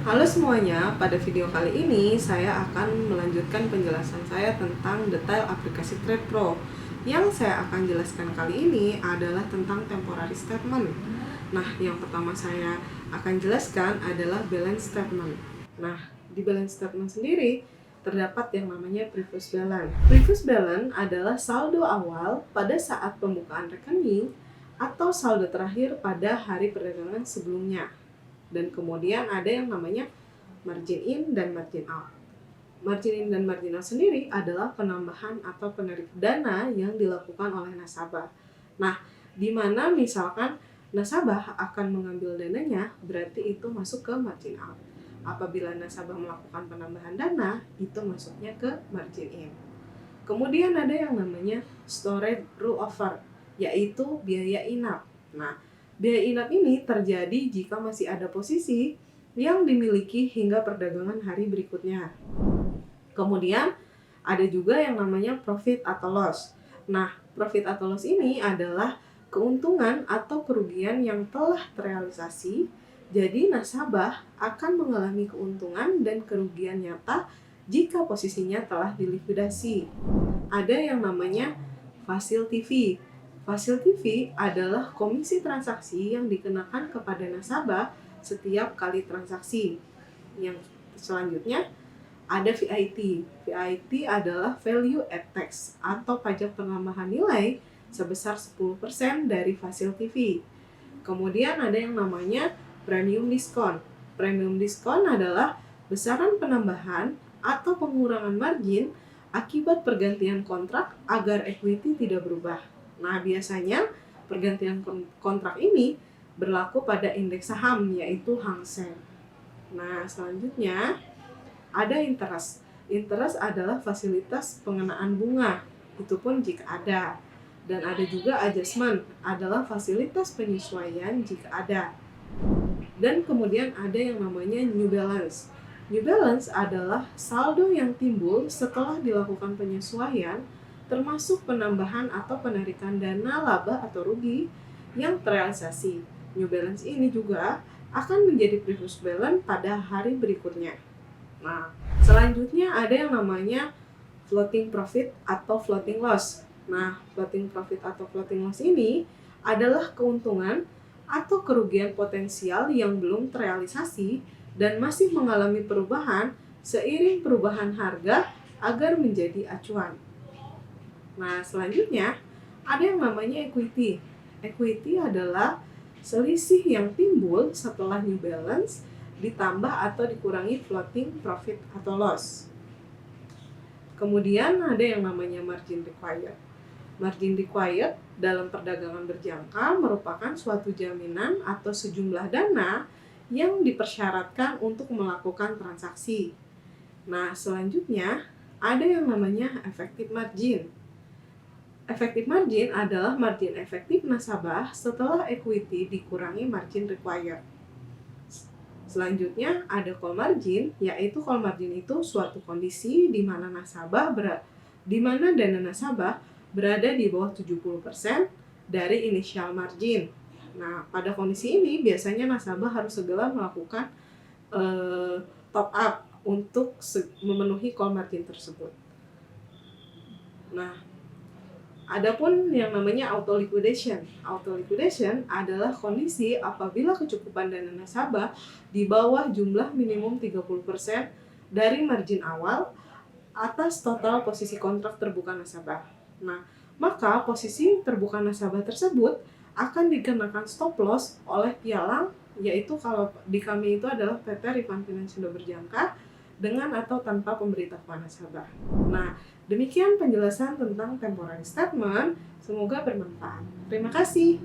Halo semuanya, pada video kali ini saya akan melanjutkan penjelasan saya tentang detail aplikasi Trade Pro. Yang saya akan jelaskan kali ini adalah tentang temporary statement. Nah, yang pertama saya akan jelaskan adalah balance statement. Nah, di balance statement sendiri terdapat yang namanya previous balance. Previous balance adalah saldo awal pada saat pembukaan rekening atau saldo terakhir pada hari perdagangan sebelumnya. Dan kemudian ada yang namanya margin in dan margin out. Margin in dan margin out sendiri adalah penambahan atau penarik dana yang dilakukan oleh nasabah. Nah, di mana misalkan nasabah akan mengambil dananya, berarti itu masuk ke margin out. Apabila nasabah melakukan penambahan dana, itu masuknya ke margin in. Kemudian ada yang namanya storage rollover, yaitu biaya inap. Nah, biaya inap ini terjadi jika masih ada posisi yang dimiliki hingga perdagangan hari berikutnya. Kemudian ada juga yang namanya profit atau loss. Nah, profit atau loss ini adalah keuntungan atau kerugian yang telah terrealisasi. Jadi nasabah akan mengalami keuntungan dan kerugian nyata jika posisinya telah dilikuidasi. Ada yang namanya facility fee. Facility fee adalah komisi transaksi yang dikenakan kepada nasabah setiap kali transaksi. Yang selanjutnya ada VIT. VIT adalah value add tax atau pajak penambahan nilai sebesar 10% dari facility fee. Kemudian ada yang namanya premium discount. Premium discount adalah besaran penambahan atau pengurangan margin akibat pergantian kontrak agar equity tidak berubah. Nah, biasanya pergantian kontrak ini berlaku pada indeks saham, yaitu Hang Seng. Nah, selanjutnya ada interest. Interest adalah fasilitas pengenaan bunga, itu pun jika ada. Dan ada juga adjustment, adalah fasilitas penyesuaian jika ada. Dan kemudian ada yang namanya new balance. New balance adalah saldo yang timbul setelah dilakukan penyesuaian, termasuk penambahan atau penarikan dana laba atau rugi yang terrealisasi. New balance ini juga akan menjadi previous balance pada hari berikutnya. Nah, selanjutnya ada yang namanya floating profit atau floating loss. Nah, floating profit atau floating loss ini adalah keuntungan atau kerugian potensial yang belum terrealisasi dan masih mengalami perubahan seiring perubahan harga agar menjadi acuan. Nah, selanjutnya ada yang namanya equity. Equity adalah selisih yang timbul setelah new balance ditambah atau dikurangi floating profit atau loss. Kemudian ada yang namanya margin required. Margin required dalam perdagangan berjangka merupakan suatu jaminan atau sejumlah dana yang dipersyaratkan untuk melakukan transaksi. Nah, selanjutnya ada yang namanya effective margin. Effective margin adalah margin efektif nasabah setelah equity dikurangi margin required. Selanjutnya ada call margin, yaitu call margin itu suatu kondisi di mana dana nasabah berada di bawah 70% dari initial margin. Nah, pada kondisi ini biasanya nasabah harus segera melakukan top up untuk memenuhi call margin tersebut. Nah, adapun yang namanya auto liquidation. Auto liquidation adalah kondisi apabila kecukupan dana nasabah di bawah jumlah minimum 30% dari margin awal atas total posisi kontrak terbuka nasabah. Nah, maka posisi terbuka nasabah tersebut akan dikenakan stop loss oleh pialang, yaitu kalau di kami itu adalah PT Rifan Finansindo Berjangka dengan atau tanpa pemberitahuan nasabah. Nah, demikian penjelasan tentang temporary statement. Semoga bermanfaat. Terima kasih.